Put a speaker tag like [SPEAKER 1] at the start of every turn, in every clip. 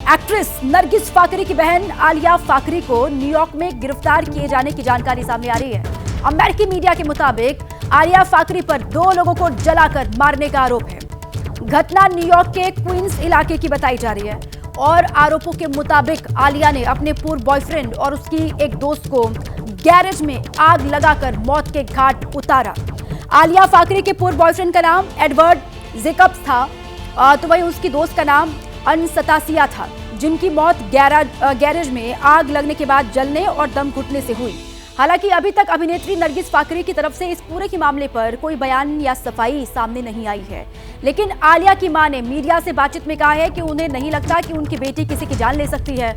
[SPEAKER 1] Actress Nargis Fakhri की बहन आलिया फाकरी को न्यूयॉर्क में गिरफ्तार किए जाने की जानकारी सामने आ रही है। अमेरिकी मीडिया के मुताबिक आलिया फाकरी पर 2 लोगों को जलाकर मारने का आरोप है। घटना न्यूयॉर्क के क्वींस इलाके की बताई जा रही है और आरोपों के मुताबिक आलिया ने अपने पूर्व बॉयफ्रेंड और उसकी एक दोस्त को गैरेज में आग लगाकर मौत के घाट उतारा। आलिया फाकरी के पूर्व बॉयफ्रेंड का नाम एडवर्ड जेकब्स था, तो वहीं उसकी दोस्त का नाम अनसतासिया था, जिनकी मौत गैरेज में आग लगने के बाद जलने और दम घुटने से हुई। हालांकि अभी तक अभिनेत्री नरगिस फाकरी की तरफ से इस पूरे के मामले पर कोई बयान या सफाई सामने नहीं आई है, लेकिन आलिया की मां ने मीडिया से बातचीत में कहा है कि उन्हें नहीं लगता कि उनकी बेटी किसी की जान ले सकती है।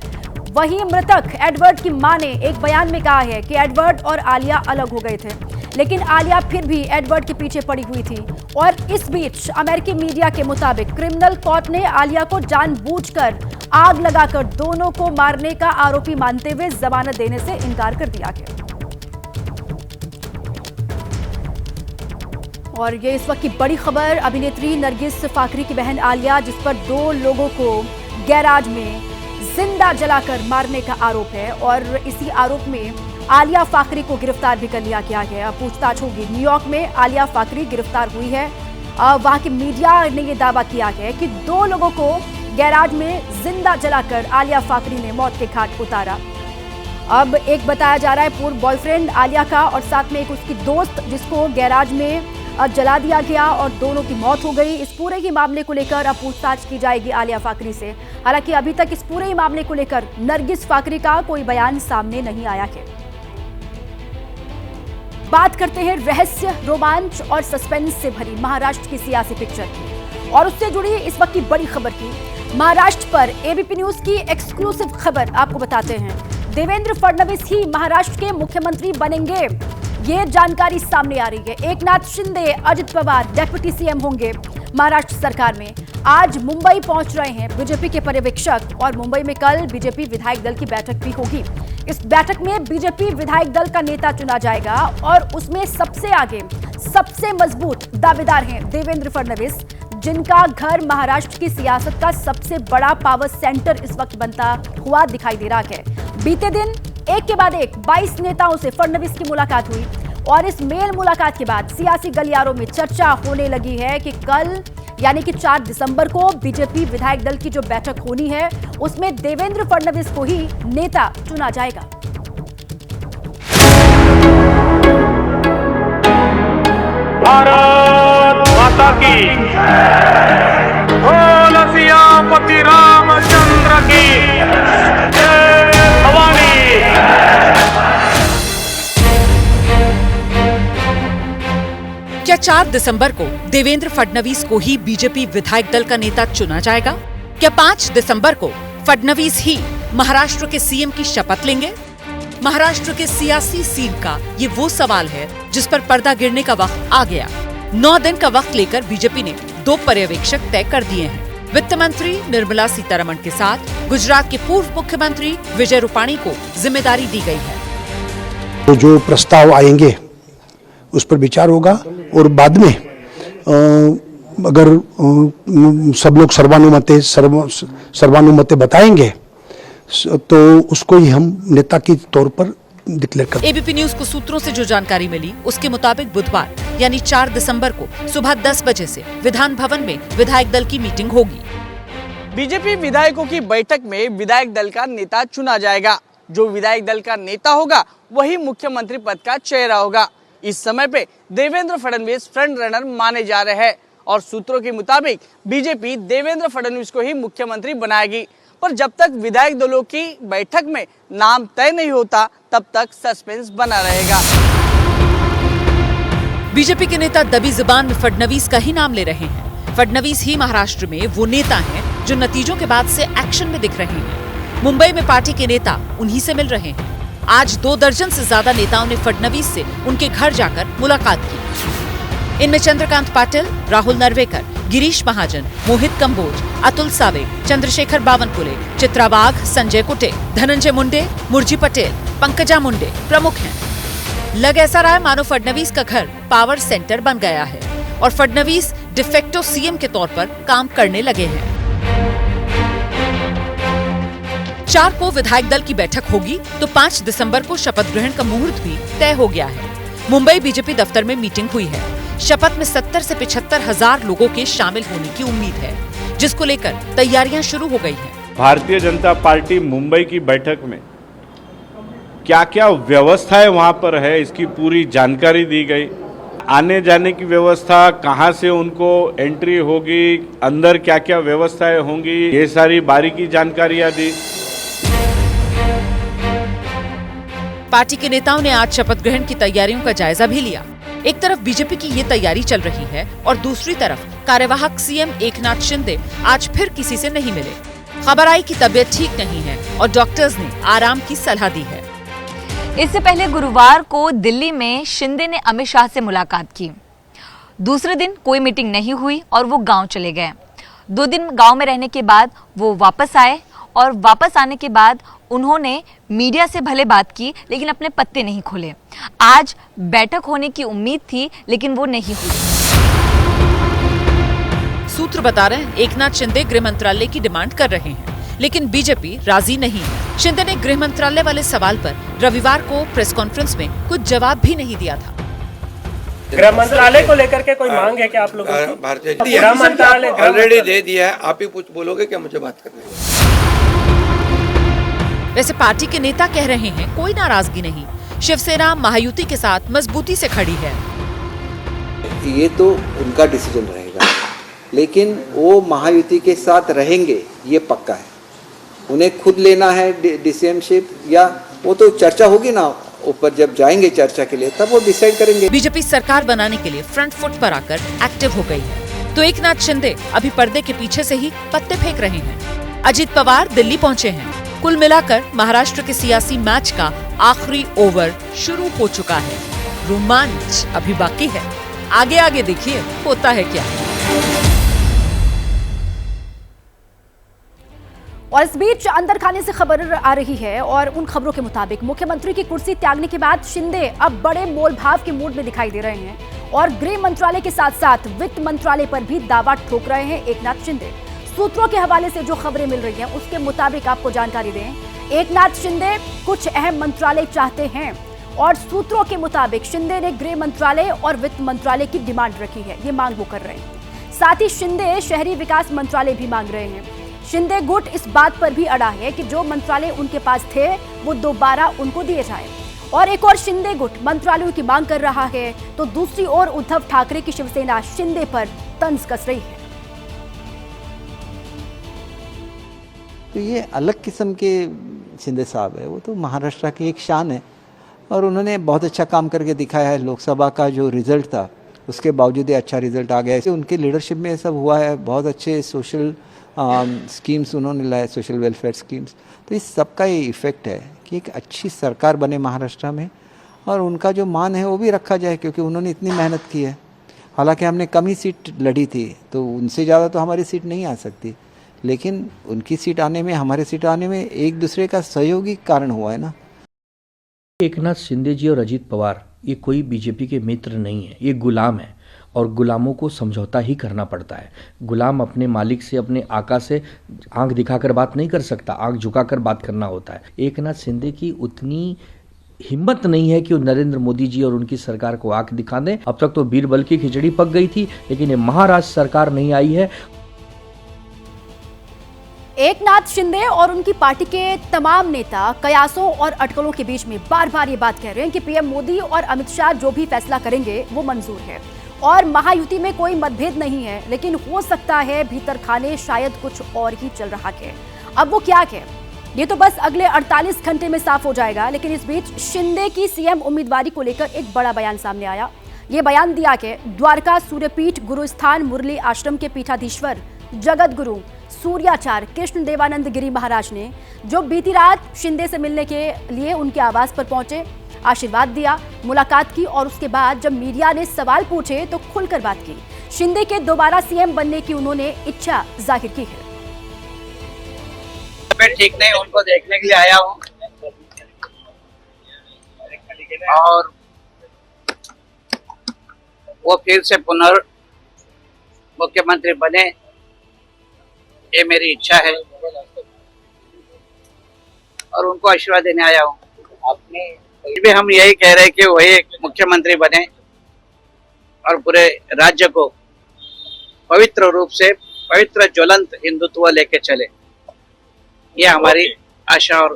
[SPEAKER 1] वहीं मृतक एडवर्ड की मां ने एक बयान में कहा है कि एडवर्ड और आलिया अलग हो गए थे, लेकिन आलिया फिर भी एडवर्ड के पीछे पड़ी हुई थी। और इस बीच अमेरिकी मीडिया के मुताबिक क्रिमिनल कोर्ट ने आलिया को जानबूझकर आग लगाकर दोनों को मारने का आरोपी मानते हुए जमानत देने से इनकार कर दिया है। और ये इस वक्त की बड़ी खबर, अभिनेत्री नरगिस फाकरी की बहन आलिया, जिस पर 2 लोगों को गैराज में जिंदा जलाकर मारने का आरोप है और इसी आरोप में आलिया फाकरी को गिरफ्तार भी कर लिया गया है। अब पूछताछ होगी। न्यूयॉर्क में आलिया फाकरी गिरफ्तार हुई है। वहां की मीडिया ने यह दावा किया है कि 2 लोगों को गैराज में जिंदा जलाकर आलिया फाकरी ने मौत के घाट उतारा। अब एक बताया जा रहा है पूर्व बॉयफ्रेंड आलिया का और साथ में एक उसकी दोस्त, जिसको गैराज में जला दिया गया और दोनों की मौत हो गई। इस पूरे ही मामले को लेकर अब पूछताछ की जाएगी आलिया फाकरी से। हालांकि अभी तक इस पूरे ही मामले को लेकर नरगिस फाकरी का कोई बयान सामने नहीं आया है। बात करते हैं रहस्य, रोमांच और सस्पेंस से भरी महाराष्ट्र की सियासी पिक्चर की और उससे जुड़ी इस वक्त की बड़ी खबर की। महाराष्ट्र पर एबीपी न्यूज की एक्सक्लूसिव खबर आपको बताते हैं। देवेंद्र फडणवीस ही महाराष्ट्र के मुख्यमंत्री बनेंगे, ये जानकारी सामने आ रही है। एकनाथ शिंदे, अजित पवार डेप्यूटी सीएम होंगे महाराष्ट्र सरकार में। आज मुंबई पहुंच रहे हैं बीजेपी के पर्यवेक्षक और मुंबई में कल बीजेपी विधायक दल की बैठक भी होगी। इस बैठक में बीजेपी विधायक दल का नेता चुना जाएगा और उसमें सबसे आगे, सबसे मजबूत दावेदार हैं देवेंद्र फडणवीस, जिनका घर महाराष्ट्र की सियासत का सबसे बड़ा पावर सेंटर इस वक्त बनता हुआ दिखाई दे रहा है। बीते दिन एक के बाद एक 22 नेताओं से फडणवीस की मुलाकात हुई और इस मेल मुलाकात के बाद सियासी गलियारों में चर्चा होने लगी है कि कल यानी कि 4 दिसंबर को बीजेपी विधायक दल की जो बैठक होनी है उसमें देवेंद्र फडणवीस को ही नेता चुना जाएगा।
[SPEAKER 2] भारत माता की बोल सियापति रामचंद्र की जय भवानी।
[SPEAKER 3] क्या 4 दिसंबर को देवेंद्र फडणवीस को ही बीजेपी विधायक दल का नेता चुना जाएगा? क्या 5 दिसंबर को फडणवीस ही महाराष्ट्र के सीएम की शपथ लेंगे? महाराष्ट्र के सियासी सीन का ये वो सवाल है जिस पर पर्दा गिरने का वक्त आ गया। 9 दिन का वक्त लेकर बीजेपी ने 2 पर्यवेक्षक तय कर दिए हैं। वित्त मंत्री निर्मला सीतारमण के साथ गुजरात के पूर्व मुख्यमंत्री विजय रूपाणी को जिम्मेदारी दी गई है।
[SPEAKER 4] तो जो प्रस्ताव आएंगे उस पर विचार होगा और बाद में अगर सब लोग सर्वानुमते बताएंगे तो उसको ही हम नेता के तौर पर डिक्लेयर कर।
[SPEAKER 3] एबीपी न्यूज को सूत्रों से जो जानकारी मिली उसके मुताबिक बुधवार यानी 4 दिसंबर को सुबह 10 बजे से विधान भवन में विधायक दल की मीटिंग होगी।
[SPEAKER 5] बीजेपी विधायकों की बैठक में विधायक दल का नेता चुना जाएगा। जो विधायक दल का नेता होगा वही मुख्यमंत्री पद का चेहरा होगा। इस समय पे देवेंद्र फडणवीस फ्रंट रनर माने जा रहे हैं और सूत्रों के मुताबिक बीजेपी देवेंद्र फडणवीस को ही मुख्यमंत्री बनाएगी। पर जब तक विधायक दलों की बैठक में नाम तय नहीं होता तब तक सस्पेंस बना रहेगा।
[SPEAKER 3] बीजेपी के नेता दबी जुबान में फडणवीस का ही नाम ले रहे हैं। फडणवीस ही महाराष्ट्र में वो नेता हैं जो नतीजों के बाद से एक्शन में दिख रहे हैं। मुंबई में पार्टी के नेता उन्हीं से मिल रहे हैं। आज 2 दर्जन से ज्यादा नेताओं ने फडणवीस से उनके घर जाकर मुलाकात की। इनमें चंद्रकांत पाटिल, राहुल नरवेकर, गिरीश महाजन, मोहित कंबोज, अतुल सावे, चंद्रशेखर बावनकुले, चित्रा वाघ, संजय कुटे, धनंजय मुंडे, मुरजी पटेल, पंकजा मुंडे प्रमुख हैं। लग ऐसा रहा है मानो फडणवीस का घर पावर सेंटर बन गया है और फडणवीस डिफेक्टो सीएम के तौर पर काम करने लगे हैं। 4 को विधायक दल की बैठक होगी तो 5 दिसंबर को शपथ ग्रहण का मुहूर्त भी तय हो गया है। मुंबई बीजेपी दफ्तर में मीटिंग हुई है। शपथ में 70 से 75 हजार लोगों के शामिल होने की उम्मीद है, जिसको लेकर तैयारियां शुरू हो गई हैं।
[SPEAKER 6] भारतीय जनता पार्टी मुंबई की बैठक में क्या क्या व्यवस्थाएं वहां पर है, इसकी पूरी जानकारी दी गई। आने जाने की व्यवस्था, कहां से उनको एंट्री होगी, अंदर क्या क्या व्यवस्थाएं होंगी, ये सारी बारीकी जानकारियां दी।
[SPEAKER 3] पार्टी के नेताओं ने आज शपथ ग्रहण की तैयारियों का जायजा भी लिया। एक तरफ बीजेपी की ये तैयारी चल रही है और दूसरी तरफ कार्यवाहक सीएम एकनाथ शिंदे आज फिर किसी से नहीं मिले। खबर आई कि तबीयत ठीक नहीं है और डॉक्टर्स ने आराम की सलाह दी है।
[SPEAKER 7] इससे पहले गुरुवार को दिल्ली में शिंदे ने अमित शाह से मुलाकात की। दूसरे दिन कोई मीटिंग नहीं हुई और वो गांव चले गए। 2 दिन गांव में रहने के बाद वो वापस आए और वापस आने के बाद उन्होंने मीडिया से भले बात की, लेकिन अपने पत्ते नहीं खोले। आज बैठक होने की उम्मीद थी, लेकिन वो नहीं हुई।
[SPEAKER 3] सूत्र बता रहे हैं एकनाथ शिंदे गृह मंत्रालय की डिमांड कर रहे हैं, लेकिन बीजेपी राजी नहीं है। शिंदे ने गृह मंत्रालय वाले सवाल पर रविवार को प्रेस कॉन्फ्रेंस में कुछ जवाब भी नहीं दिया था।
[SPEAKER 8] गृह मंत्रालय को लेकर के कोई मांग है क्या आप लोगों की?
[SPEAKER 9] भारतीय
[SPEAKER 8] गृह मंत्रालय
[SPEAKER 9] ऑलरेडी दे दिया है, आप ही कुछ बोलोगे क्या? मुझे बात करनी है।
[SPEAKER 3] वैसे पार्टी के नेता कह रहे हैं कोई नाराजगी नहीं, शिवसेना महायुति के साथ मजबूती से खड़ी है।
[SPEAKER 10] ये तो उनका डिसीजन रहेगा, लेकिन वो महायुति के साथ रहेंगे ये पक्का है। उन्हें खुद लेना है डिसीएमशिप या वो तो चर्चा होगी ना, ऊपर जब जाएंगे चर्चा के लिए तब वो डिसाइड करेंगे।
[SPEAKER 3] बीजेपी सरकार बनाने के लिए फ्रंट फुट पर आकर एक्टिव हो गई है, तो एकनाथ शिंदे अभी पर्दे के पीछे से ही पत्ते फेंक रहे हैं। अजित पवार दिल्ली पहुंचे हैं। कुल मिलाकर महाराष्ट्र के सियासी मैच का आखिरी ओवर शुरू हो चुका है। रोमांच अभी बाकी है, आगे आगे देखिए होता है क्या।
[SPEAKER 1] और इस बीच अंदर खाने से खबर आ रही है और उन खबरों के मुताबिक मुख्यमंत्री की कुर्सी त्यागने के बाद शिंदे अब बड़े मोलभाव के मूड में दिखाई दे रहे हैं और गृह मंत्रालय के साथ साथ वित्त मंत्रालय पर भी दावा ठोक रहे हैं एकनाथ शिंदे। सूत्रों के हवाले से जो खबरें मिल रही हैं उसके मुताबिक आपको जानकारी दें, एकनाथ शिंदे कुछ अहम मंत्रालय चाहते हैं और सूत्रों के मुताबिक शिंदे ने गृह मंत्रालय और वित्त मंत्रालय की डिमांड रखी है, ये मांग वो कर रहे हैं। साथ ही शिंदे शहरी विकास मंत्रालय भी मांग रहे हैं। शिंदे गुट इस बात पर भी अड़ा है कि जो मंत्रालय उनके पास थे वो दोबारा उनको दिए जाए। और एक और शिंदे गुट मंत्रालयों की मांग कर रहा है, तो दूसरी ओर उद्धव ठाकरे की शिवसेना शिंदे पर तंज कस रही है।
[SPEAKER 10] तो ये अलग किस्म के शिंदे साहब है, वो तो महाराष्ट्र की एक शान है और उन्होंने बहुत अच्छा काम करके दिखाया है। लोकसभा का जो रिजल्ट था उसके बावजूद ही अच्छा रिजल्ट आ गया है। उनके लीडरशिप में सब हुआ है, बहुत अच्छे सोशल स्कीम्स उन्होंने लाए, सोशल वेलफेयर स्कीम्स। तो इस सब का ये इफ़ेक्ट है कि एक अच्छी सरकार बने महाराष्ट्र में और उनका जो मान है वो भी रखा जाए, क्योंकि उन्होंने इतनी मेहनत की है। हालांकि हमने कम ही सीट लड़ी थी, तो उनसे ज़्यादा तो हमारी सीट नहीं आ सकती, लेकिन उनकी सीट आने में, हमारे सीट आने में एक दूसरे का सहयोगी कारण हुआ है ना।
[SPEAKER 8] एकनाथ शिंदे जी और अजित पवार ये कोई बीजेपी के मित्र नहीं है, ये गुलाम है और गुलामों को समझौता ही करना पड़ता है। गुलाम अपने मालिक से, अपने आका से आंख दिखाकर बात नहीं कर सकता, आंख झुकाकर बात करना होता है। एकनाथ शिंदे की उतनी हिम्मत नहीं है कि वो नरेंद्र मोदी जी और उनकी सरकार को आंख दिखा दें। अब तक तो बीरबल की खिचड़ी पक गई थी, लेकिन ये महाराष्ट्र सरकार नहीं आई है।
[SPEAKER 1] एकनाथ शिंदे और उनकी पार्टी के तमाम नेता कयासों और अटकलों के बीच में बार बार ये बात कह रहे हैं कि पीएम मोदी और अमित शाह जो भी फैसला करेंगे वो मंजूर है और महायुति में कोई मतभेद नहीं है, लेकिन हो सकता है भीतर खाने शायद कुछ और ही चल रहा है। अब वो क्या है ये तो बस अगले 48 घंटे में साफ हो जाएगा। लेकिन इस बीच शिंदे की सीएम उम्मीदवारी को लेकर एक बड़ा बयान सामने आया। ये बयान दिया कि द्वारका सूर्यपीठ गुरुस्थान मुरली आश्रम के पीठाधीश्वर जगत गुरु सूर्याचार्य कृष्ण देवानंद गिरी महाराज ने, जो बीती रात शिंदे से मिलने के लिए उनके आवास पर पहुंचे, आशीर्वाद दिया, मुलाकात की और उसके बाद जब मीडिया ने सवाल पूछे तो खुलकर बात की। शिंदे के दोबारा सीएम बनने की उन्होंने इच्छा जाहिर की है।
[SPEAKER 11] मैं ठीक नहीं, उनको देखने के लिए आया हूँ और वो फिर से मुख्यमंत्री बने, ये मेरी इच्छा है। और उनको आशीर्वाद देने आया हूँ। भी हम यही कह रहे हैं कि वही एक मुख्यमंत्री बने और पूरे राज्य को पवित्र रूप से पवित्र ज्वलंत हिंदुत्व लेके चले, ये हमारी आशा और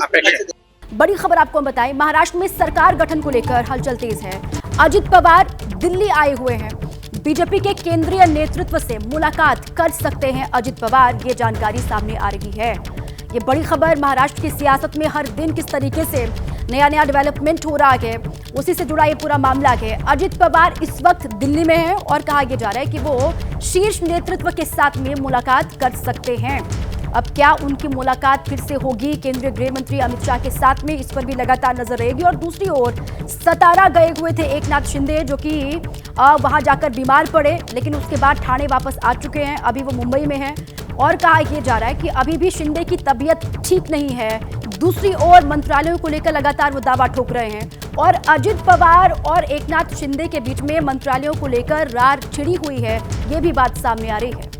[SPEAKER 11] अपेक्षा है।
[SPEAKER 1] बड़ी खबर आपको हम बताएं, महाराष्ट्र में सरकार गठन को लेकर हलचल तेज है। अजित पवार दिल्ली आए हुए हैं। बीजेपी के केंद्रीय नेतृत्व से मुलाकात कर सकते हैं अजित पवार, ये जानकारी सामने आ रही है। ये बड़ी खबर महाराष्ट्र की सियासत में हर दिन किस तरीके से नया नया डेवलपमेंट हो रहा है, उसी से जुड़ा ये पूरा मामला है। अजित पवार इस वक्त दिल्ली में हैं और कहा यह जा रहा है कि वो शीर्ष नेतृत्व के साथ में मुलाकात कर सकते हैं। अब क्या उनकी मुलाकात फिर से होगी केंद्रीय गृह मंत्री अमित शाह के साथ में, इस पर भी लगातार नजर रहेगी। और दूसरी ओर सतारा गए हुए थे एकनाथ शिंदे, जो कि वहां जाकर बीमार पड़े, लेकिन उसके बाद ठाणे वापस आ चुके हैं। अभी वो मुंबई में हैं और कहा यह जा रहा है कि अभी भी शिंदे की तबीयत ठीक नहीं है। दूसरी ओर मंत्रालयों को लेकर लगातार वो दावा ठोक रहे हैं और अजित पवार और एकनाथ शिंदे के बीच में मंत्रालयों को लेकर रार छिड़ी हुई है, ये भी बात सामने आ रही है।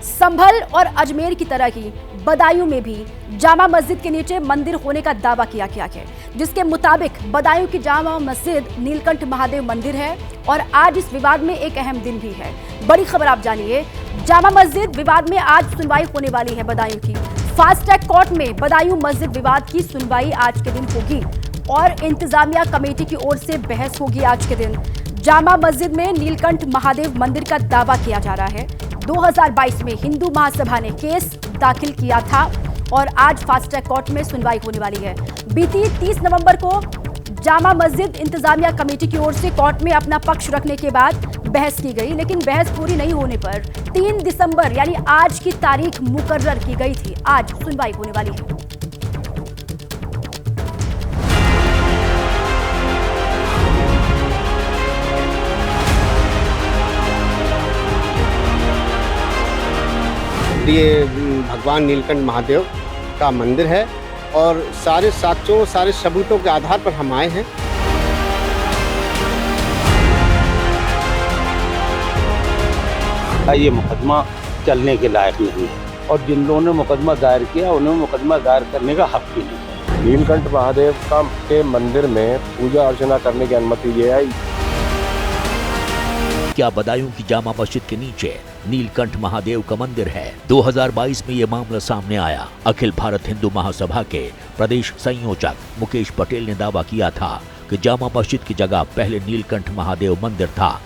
[SPEAKER 1] संभल और अजमेर की तरह ही बदायूं में भी जामा मस्जिद के नीचे मंदिर होने का दावा किया गया है, जिसके मुताबिक बदायूं की जामा मस्जिद नीलकंठ महादेव मंदिर है और आज इस विवाद में एक अहम दिन भी है। बड़ी खबर आप जानिए, जामा मस्जिद विवाद में आज सुनवाई होने वाली है बदायूं की। फास्ट ट्रैक कोर्ट में बदायूं मस्जिद विवाद की सुनवाई आज के दिन होगी और इंतजामिया कमेटी की ओर से बहस होगी आज के दिन। जामा मस्जिद में नीलकंठ महादेव मंदिर का दावा किया जा रहा है। 2022 में हिंदू महासभा ने केस दाखिल किया था और आज फास्ट ट्रैक कोर्ट में सुनवाई होने वाली है। बीती 30 नवंबर को जामा मस्जिद इंतजामिया कमेटी की ओर से कोर्ट में अपना पक्ष रखने के बाद बहस की गई, लेकिन बहस पूरी नहीं होने पर 3 दिसंबर यानी आज की तारीख मुकर्रर की गई थी। आज सुनवाई होने वाली है।
[SPEAKER 12] ये भगवान नीलकंठ महादेव का मंदिर है और सारे साक्ष्यों सारे सबूतों के आधार पर हम आए हैं।
[SPEAKER 13] ये मुकदमा चलने के लायक नहीं है और जिन लोगों ने मुकदमा दायर किया उन्हें मुकदमा दायर करने का हक भी नहीं है।
[SPEAKER 14] नीलकंठ महादेव के मंदिर में पूजा अर्चना करने की अनुमति ये आई।
[SPEAKER 15] क्या बदायूं की जामा मस्जिद के नीचे नीलकंठ महादेव का मंदिर है? 2022 में ये मामला सामने आया। अखिल भारत हिंदू महासभा के प्रदेश संयोजक मुकेश पटेल ने दावा किया था कि जामा मस्जिद की जगह पहले नीलकंठ महादेव मंदिर था।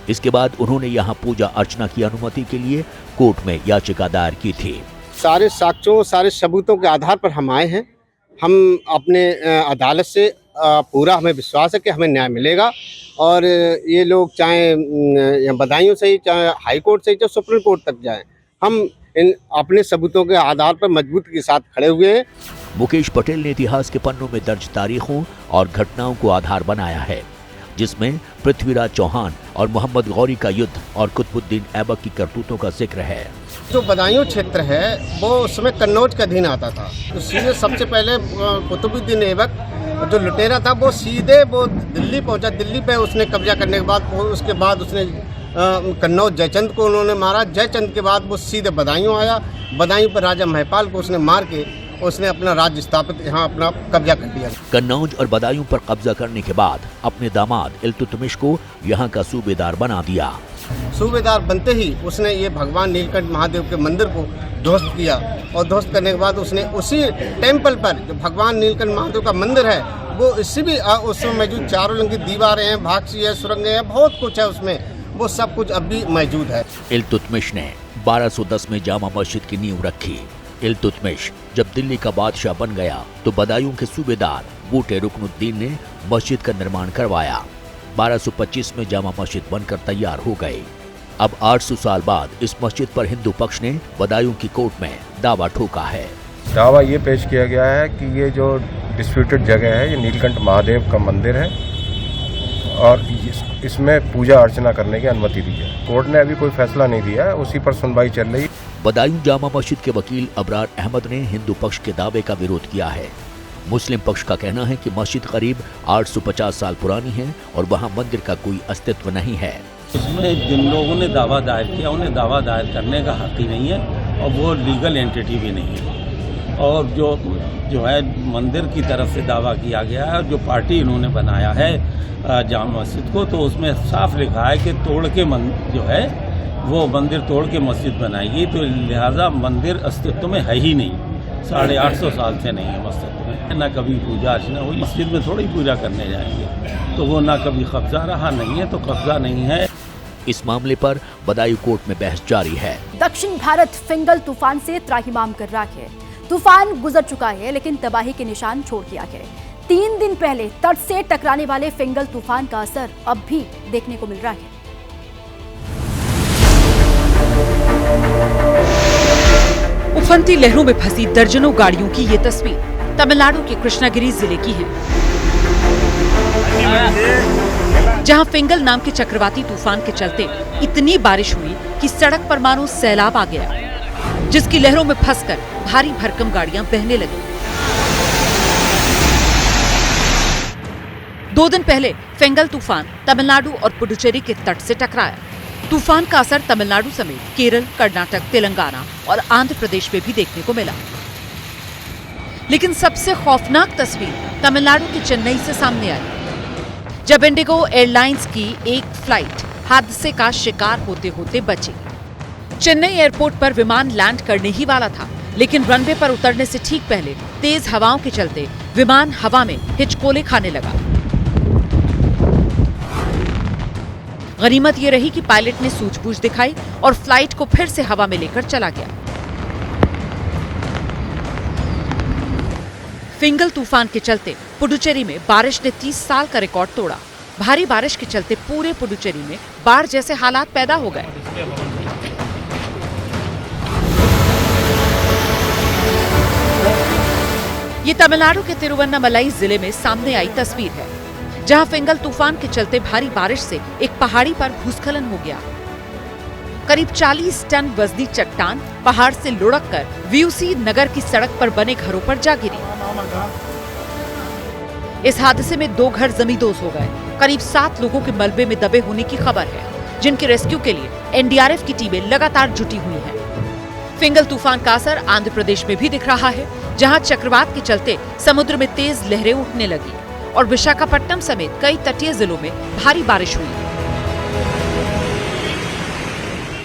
[SPEAKER 15] इसके बाद उन्होंने यहाँ पूजा अर्चना की अनुमति के लिए कोर्ट में याचिका दायर की थी।
[SPEAKER 12] सारे साक्ष्यों सारे सबूतों के आधार पर हम आए हैं। हम अपने अदालत से पूरा हमें विश्वास है कि हमें न्याय मिलेगा और ये लोग चाहे बदायूं से ही चाहे हाई कोर्ट से ही चाहे सुप्रीम कोर्ट तक जाएं, हम इन अपने सबूतों के आधार पर मजबूती के साथ खड़े हुए हैं।
[SPEAKER 15] मुकेश पटेल ने इतिहास के पन्नों में दर्ज तारीखों और घटनाओं को आधार बनाया है, जिसमें पृथ्वीराज चौहान और मोहम्मद गौरी का युद्ध और कुतुबुद्दीन ऐबक की करतूतों का जिक्र है।
[SPEAKER 12] जो बदायूं क्षेत्र है वो उसमें कन्नौज के अधीन आता था। तो सीधे सबसे पहले कुतुबुद्दीन ऐबक जो लुटेरा था वो सीधे वो दिल्ली पहुंचा। दिल्ली पे उसने कब्जा करने के बाद उसके बाद उसने कन्नौज जयचंद को उन्होंने मारा। जयचंद के बाद वो सीधे बदायूं आया। बदायूं पर राजा महिपाल को उसने मार के उसने अपना राज्य स्थापित यहाँ अपना कब्जा कर लिया।
[SPEAKER 15] कन्नौज और बदायूं पर कब्जा करने के बाद अपने दामाद इल्तुतमिश को यहाँ का सूबेदार बना दिया।
[SPEAKER 12] सूबेदार बनते ही उसने ये भगवान नीलकंठ महादेव के मंदिर को ध्वस्त किया और ध्वस्त करने के बाद उसने उसी टेम्पल पर जो भगवान नीलकंठ महादेव का मंदिर है वो इससे भी उसमें मौजूद चारों रंग की दीवारें हैं, भागसी है, सुरंगें हैं, बहुत कुछ है उसमें, वो सब कुछ अब भी मौजूद है।
[SPEAKER 15] इल्तुतमिश ने 1210 में जामा मस्जिद की नींव रखी। इल्तुतमिश जब दिल्ली का बादशाह बन गया तो बदायूं के सूबेदार बूटे रुकनुद्दीन ने मस्जिद का निर्माण करवाया। 1225 में जामा मस्जिद बनकर तैयार हो गई। अब 800 साल बाद इस मस्जिद पर हिंदू पक्ष ने बदायूं की कोर्ट में दावा ठोका है।
[SPEAKER 14] दावा ये पेश किया गया है कि ये जो डिस्प्यूटेड जगह है ये नीलकंठ महादेव का मंदिर है और इसमें पूजा अर्चना करने की अनुमति दी है। कोर्ट ने अभी कोई फैसला नहीं दिया है, उसी पर सुनवाई चल रही।
[SPEAKER 15] बदायूं जामा मस्जिद के वकील अबरार अहमद ने हिंदू पक्ष के दावे का विरोध किया है। मुस्लिम पक्ष का कहना है कि मस्जिद करीब 850 साल पुरानी है और वहां मंदिर का कोई अस्तित्व नहीं है।
[SPEAKER 13] इसमें जिन लोगों ने दावा दायर किया उन्हें दावा दायर करने का हक ही नहीं है और वो लीगल एंटिटी भी नहीं है।
[SPEAKER 16] और जो है मंदिर की तरफ से दावा किया गया है, जो पार्टी इन्होंने बनाया है जामा मस्जिद को, तो उसमें साफ लिखा है कि तोड़ के जो है वो मंदिर तोड़ के मस्जिद बनाएगी, तो लिहाजा मंदिर अस्तित्व में है ही नहीं, 850 साल से नहीं है अस्तित्व में। ना कभी पूजा अर्चना हुई, मस्जिद में थोड़ी पूजा करने जाएंगे, तो वो ना कभी कब्जा रहा, नहीं है तो कब्जा नहीं है।
[SPEAKER 15] इस मामले पर बदायूं कोर्ट में बहस जारी है।
[SPEAKER 1] दक्षिण भारत फिंगल तूफान से त्राहिमाम कर रहा है। तूफान गुजर चुका है लेकिन तबाही के निशान छोड़ दिया है। 3 दिन पहले तट से टकराने वाले फिंगल तूफान का असर अब भी देखने को मिल रहा है।
[SPEAKER 3] उफनती लहरों में फंसी दर्जनों गाड़ियों की ये तस्वीर तमिलनाडु के कृष्णागिरी जिले की है, जहां फिंगल नाम के चक्रवाती तूफान के चलते इतनी बारिश हुई कि सड़क पर मानो सैलाब आ गया, जिसकी लहरों में फंसकर भारी भरकम गाड़ियां बहने लगी। 2 दिन पहले फिंगल तूफान तमिलनाडु और पुडुचेरी के तट से टकराया। तूफान का असर तमिलनाडु समेत केरल, कर्नाटक, तेलंगाना और आंध्र प्रदेश में भी देखने को मिला। लेकिन सबसे खौफनाक तस्वीर तमिलनाडु के चेन्नई से सामने आई, जब इंडिगो एयरलाइंस की एक फ्लाइट हादसे का शिकार होते होते बची। चेन्नई एयरपोर्ट पर विमान लैंड करने ही वाला था, लेकिन रनवे पर उतरने से ठीक पहले तेज हवाओं के चलते विमान हवा में हिचकोले खाने लगा। गनीमत ये रही कि पायलट ने सूझबूझ दिखाई और फ्लाइट को फिर से हवा में लेकर चला गया। फिंगल तूफान के चलते पुडुचेरी में बारिश ने 30 साल का रिकॉर्ड तोड़ा। भारी बारिश के चलते पूरे पुडुचेरी में बाढ़ जैसे हालात पैदा हो गए। ये तमिलनाडु के तिरुवन्नामलाई जिले में सामने आई तस्वीर है, जहां फिंगल तूफान के चलते भारी बारिश से एक पहाड़ी पर भूस्खलन हो गया। करीब 40 टन वजनी चट्टान पहाड़ से लुढ़ककर वीयूसी नगर की सड़क पर बने घरों पर जा गिरी। इस हादसे में 2 घर जमींदोज हो गए। करीब 7 लोगों के मलबे में दबे होने की खबर है, जिनके रेस्क्यू के लिए एनडीआरएफ की टीमें लगातार जुटी हुई हैं। फिंगल तूफान का असर आंध्र प्रदेश में भी दिख रहा है, जहां चक्रवात के चलते समुद्र में तेज लहरें उठने लगी और विशाखापट्टनम समेत कई तटीय जिलों में भारी बारिश हुई।